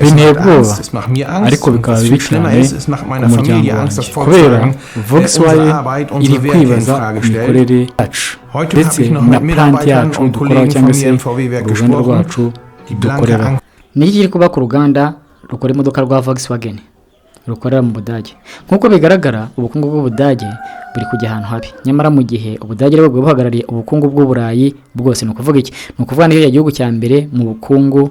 binteye ubwoba Es macht mir Angst. ariko Und bikaba was bibi viel schlimmer cyane ist, es macht ku meiner muryango Familie Angst, wanjye das kubera Volkswagen Volkswagen unsere Arbeit, iri unsere Werte in kwibaza Frage ku stellt. mikorere yacu Heute ndetse habe ich noch na mit planti Mitarbeitern yacu und dukoraho Kollegen cyangwa von se mir im VW-Werk uruganda gesprochen. rwacu Die blanke dukoreraho. Angst. ni iki kiri kuba ku ruganda rukora imodoka rwa Volkswagen rukorera mu Budage? Nk'uko bigaragara ubukungu bw'Ubudage buri kujya ahantu habi, nyamara mu gihe Ubudage aribwo buhagarariye ubukungu bw'Uburayi bwose. Ni ukuvuga iki? Ni ukuvuga niyo gihugu cya mbere mu bukungu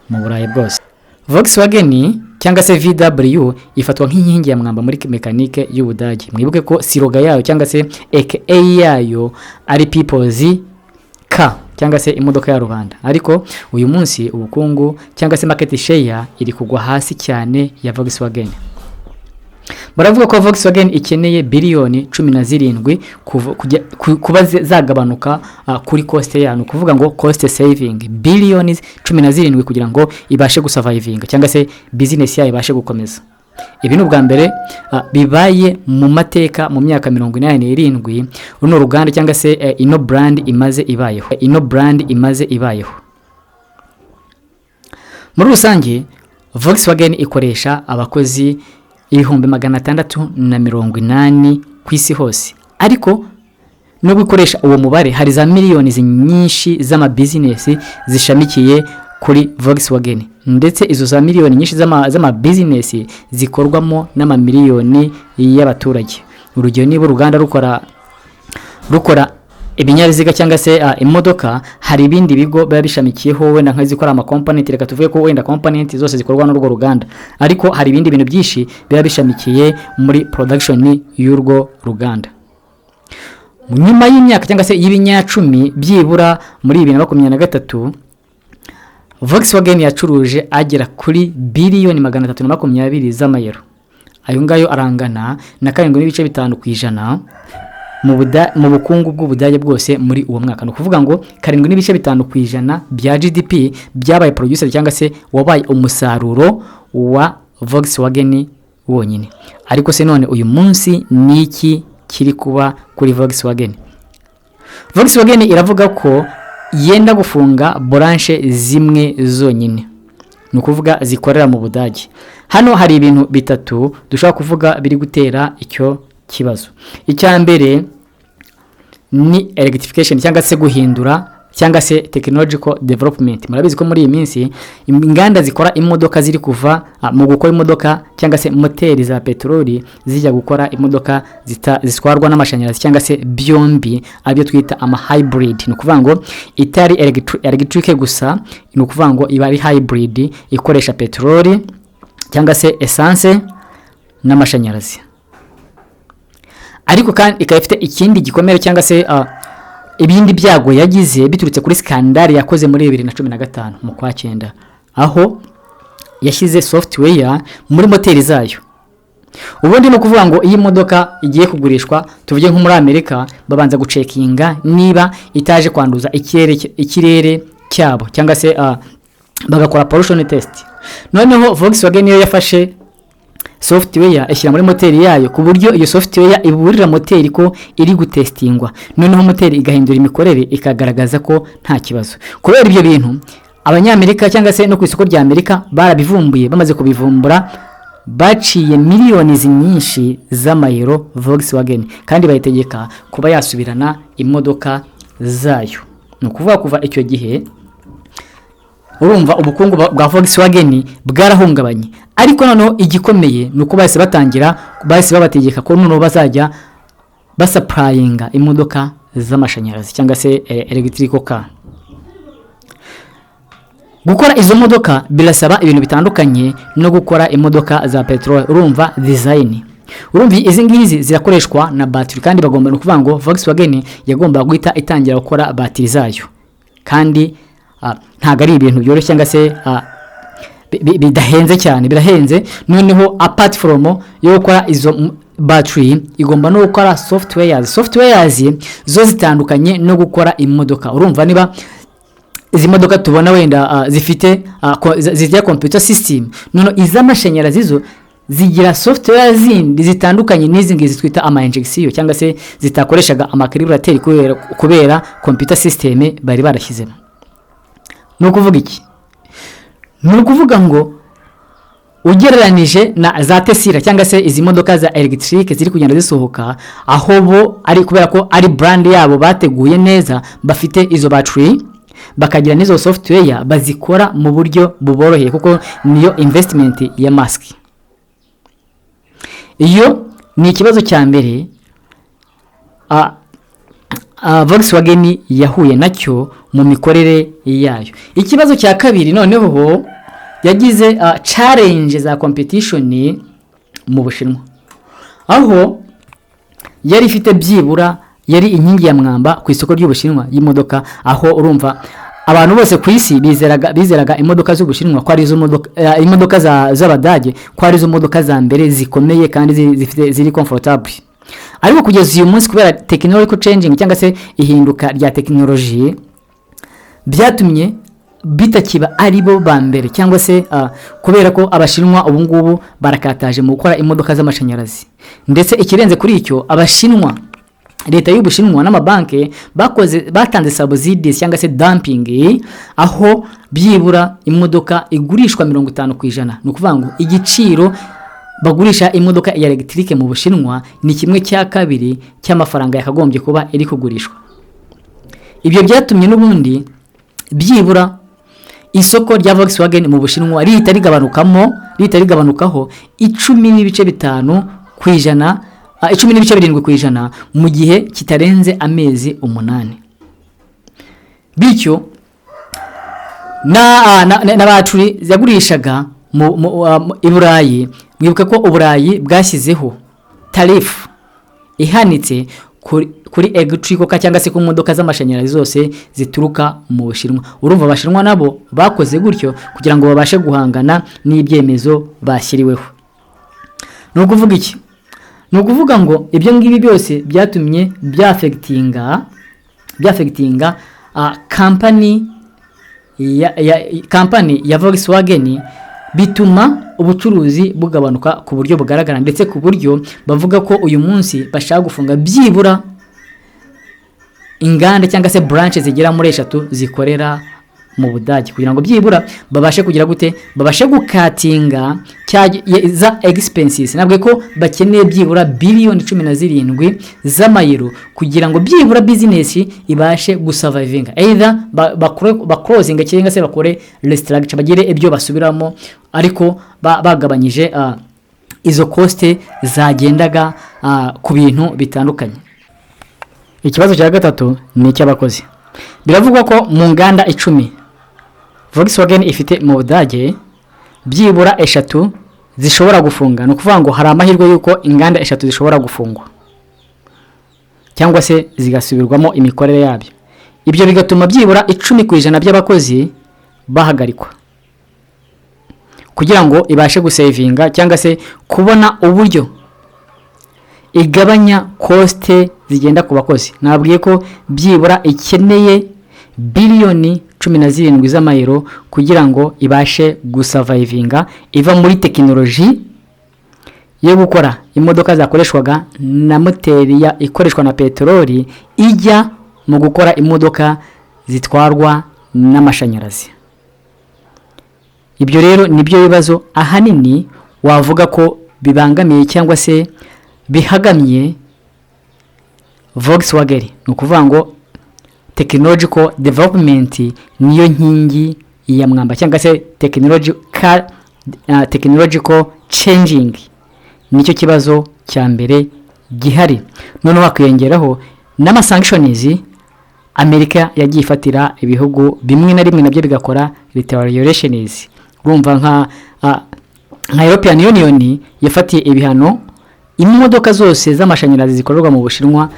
mu Burayi bwose. Volkswagen cyangwa se VW ifatwa nk'inkingi ya mwamba muri mekanike y'Ubudage. Mwibuke ko siroga yayo cyangwa se AKA yayo ari People's Car cyangwa se imodoka ya rubanda, ariko uyu munsi ubukungu cyangwa se market share iri kugwa hasi cyane ya Volkswagen. Baravuga ko Volkswagen ikeneye biliyoni 17 kuba zagabanuka kuri cost yayo. Ni kuvuga ngo cost saving biliyoni 17 kugira ngo ibashe gusurvivinga cyangwa se business yayo ibashe gukomeza. Ibi ni ubwa mbere bibaye mu mateka mu myaka 87 runo ruganda cyangwa se ino brand imaze ibayeho. Muri rusange Volkswagen ikoresha abakozi 680 ku isi hose, ariko no gukoresha uwo mubare hari za miliyoni nyinshi z'ama business zishamikiye kuri Volkswagen, ndetse izo za miliyoni nyinshi z'ama business zikorwamo n'ama miliyoni y'abaturage. Urugero niba uruganda rukora ibinyabiziga cyangwa se imodoka, hari ibindi bigo biba bishamikiyeho wenda nk'izikora ama component, reka tuvuge ko wenda component zose zikorwa n'urwo ruganda, ariko hari ibindi bintu byinshi biba bishamikiye muri production y'urwo ruganda. Nyuma y'imyaka cyangwa se y'ibinyacumi byibura muri 2023 Volkswagen yacuruje agera kuri biliyoni 320 z'amayero. Ayo ngayo arangana na 7.5% mu bukungu bw'Ubudage bwose muri uwo mwaka. No kuvuga ngo 7.5% bya GDP byabaye producer cyangwa se wabaye umusaruro wa Volkswagen wonyine. Ariko se none uyu munsi niki kiri kuba kuri Volkswagen? Volkswagen iravuga ko yenda gufunga branche zimwe zonyine, ni ukuvuga zikorera mu Budage. Hano hari ibintu bitatu dushaka kuvuga biri gutera icyo kibazo. Icya mbere ni electrification cyangwa se guhindura cyangwa se technological development. Murabizi ko muri iyi minsi inganda zikora imodoka ziri kuva mu gukora imodoka cyangwa se moteri za petroli zijya gukora imodoka zitwarwa n'amashanyarazi cyangwa se byombi, abyo twita ama hybrid. Ni ukuvuga ngo itari electric gusa, ni ukuvuga ngo iba ari hybrid ikoresha petroli cyangwa se essence n'amashanyarazi. Ariko kandi ikafite ikindi gikomere cyangwa se ibindi byago yagize biturutse kuri skandal yakoze muri 2015 mu kwa 9, aho yashyize software muri moteri zayo. Ubundi no kuvuga ngo iyi modoka igiye kugurishwa, tuvuge nko muri Amerika, babanza gucekinga niba itaje kwanduza ikirere cyabo cyangwa se bagakora pollution test. Noneho Volkswagen yo yafashe software ishyira muri moteri yayo ku buryo iyo software iburira moteri ko iri gutestingwa, noneho moteri igahindura imikorere ikagaragaza ko nta kibazo. Kubera ibyo bintu abanyamerika cyangwa se no ku isoko rya Amerika barabivumbuye, bamaze kubivumbura baciye miliyoni nyinshi z'amayero Volkswagen kandi bayitegeka kuba yasubirana imodoka zayo. No kuvuga kuva icyo gihe urumva ubukungu bwa Volkswagen bwarahungabanye. Ariko noneho igikomeye nuko bahise babategeka ko noneho bazajya basupplyinga imodoka z'amashanyarazi cyangwa se electrical car. Gukora izo modoka birasaba ibintu bitandukanye no gukora imodoka za petrol. Urumva design, urumva izi ngizi zirakoreshwa na battery kandi bagomba no kuvuga ngo Volkswagen yagomba guhita itangira gukora battery zayo, kandi ntago ari ibintu byoroshye cyangwa se bidahenze cyane, birahenze. Noneho apart from yo gukora izo battery igomba no gukora softwares zo zitandukanye no gukora imodoka. Urumva niba izi modoka tubona wenda zifite zifite computer system, none iz'amashanyarazi zo zigira software zindi zitandukanye n'izi ngizi twita ama injection cyangwa se zitakoreshaga amakalibrateur kubera computer system bari barashyizemo. No kuvuga iki? No kuvuga ngo ugereranije na za Tesla cyangwa se izi modoka za electric ziri kugenda zisohoka, aho bo ari kubera ko ari brand yabo bateguye neza, bafite izo battery bakagira n'izo software bazikora mu buryo buboroheye, kuko niyo investment ya Musk. Iyo ni ikibazo cya mbere Volkswagen yahuye nacyo mu mikorere yayo. Ikibazo cya kabiri noneho yagize challenge za competition mu Bushinwa, aho yari ifite byibura yari inkingi ya mwamba ku isoko ry'Ubushinwa y'imodoka, aho urumva abantu bose ku isi bizeraga imodoka z'Ubushinwa ko ari imodoka z'Abadage, ko ari zo modoka za mbere zikomeye kandi ziri comfortable. Ariko kugeza uyu munsi kubera technological changing cyangwa se ihinduka rya technology, byatumye bitakiba ari bo ba mbere, cyangwa se kubera ko Abashinwa ubu ngubu barakataje mu gukora imodoka z'amashanyarazi. Ndetse ikirenze kuri icyo, Abashinwa, leta y'Ubushinwa n'amabanki batanze subsidies cyangwa se dumping, aho byibura imodoka igurishwa 50%. Ni ukuvuga ngo igiciro bagurisha imodoka ya electric mu Bushinwa ni 1/2 cy'amafaranga yakagombye kuba iri kugurishwa. Ibyo byatumye n'ubundi byibura isoko rya Volkswagen mu Bushinwa rihita rigabanukaho 10.5%, 10.7% mu gihe kitarenze amezi 8. Bityo na battery yagurishaga i Burayi. Mwibuka ko Uburayi bwashyizeho tarifu ihanitse kuri electric cyangwa se ku modoka z'amashanyarazi zose zituruka mu Bushinwa. Urumva Abashinwa nabo bakoze gutyo kugira ngo babashe guhangana n'ibyemezo bashyiriweho. Ni ukuvuga iki? Ni ukuvuga ngo ibyo ngibi byose byatumye byafectinga company ya Volkswagen, bituma ubucuruzi bugabanuka ku buryo bugaragara, ndetse ku buryo bavuga ko uyu munsi bashaka gufunga byibura inganda cyangwa se branch zigera muri 3 zikorera mu Budage, kugira ngo byibura babashe kugira gute, babashe gukatinga za expenses. Nabwo ko bakeneye byibura billion 17 z'amayero kugira ngo byibura business ibashe gusurvivinga, either closing cyangwa se bakore restructure, bagire ibyo basubiramo, ariko bagabanyije izo cost zagendaga ku bintu bitandukanye. Ikibazo cya gatatu ni icy'abakozi. Biravugwa ko mu nganda 10 Volkswagen ifite mu Budage byibura 3 zishobora gufunga. No kuvuga ngo hari amahirwe yuko inganda 3 zishobora gufungwa cyangwa se zigasubirwamo imikorere yabyo. Ibyo bigatuma byibura 10% by'abakozi bahagarikwa, kugira ngo ibashe gusavinga cyangwa se kubona uburyo igabanya cost zigenda ku bakozi. Nabwiye ko byibura ikeneye billion 17 z'amayero kugira ngo ibashe gusurvivinga, iva muri technology yo gukora imodoka zakoreshwaga na moteri ikoreshwa na petroli ijya mu gukora imodoka zitwarwa n'amashanyarazi. Ibyo rero nibyo bibazo ahanini wavuga ko bibangamiye cyangwa se bihagamye Volkswagen. Ni ukuvuga ngo technological development niyo nkingi ya mwamba, cyangwa se technological changing nicyo kibazo cya mbere gihari. None wakwiyongeraho n'amasanctions Amerika yagiye ifatira ibihugu bimwe na rimwe nabyo bigakora retaliations. Urumva nka European Union yafatiye ibihano imodoka zose z'amashanyarazi zikorerwa mu Bushinwa,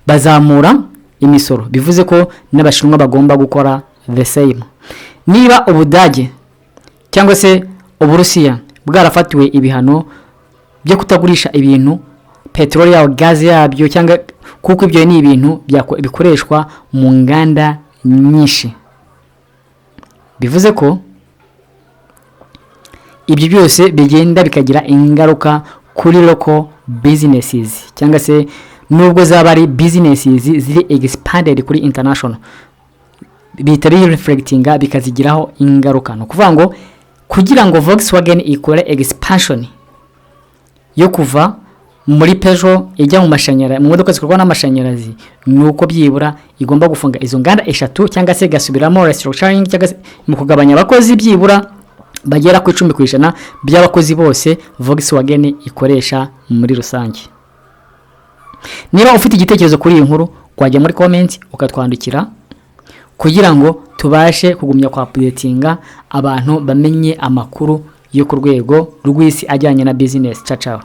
bazamura imisoro, bivuze ko n'Abashinwa bagomba gukora the same. Niba Ubudage cyangwa se Uburusiya bwarafatiwe ibihano byo kutagurisha ibintu petroli ya gazi yabyo, cyangwa kuko ibyo ni ibintu bikoreshwa mu nganda nyinshi, bivuze ko ibyo byose bigenda bikagira ingaruka kuri local businesses, cyangwa se nubwo zaba ari businesses ziri expanded kuri international, bitari reflectinga bikazigiraho ingaruka. No kuvuga ngo kugira ngo Volkswagen ikore expansion yo kuva muri Peugeot ijya mu mashanyarazi, mu modoka zikorwa n'amashanyarazi, nuko byibura igomba gufunga izo nganda 3 cyangwa se gasubiramo restructuring cyangwa mu kugabanya abakozi byibura bagera ku 10% by'abakozi bose Volkswagen ikoresha muri rusange. Niba ufite igitekerezo kuri iyi nkuru, kwajya muri comment ukatwandikira kugira ngo tubashe kugumya kwa updatinga abantu bamenye amakuru yo ku rwego rw'isi ajyanye na business. Ciao ciao.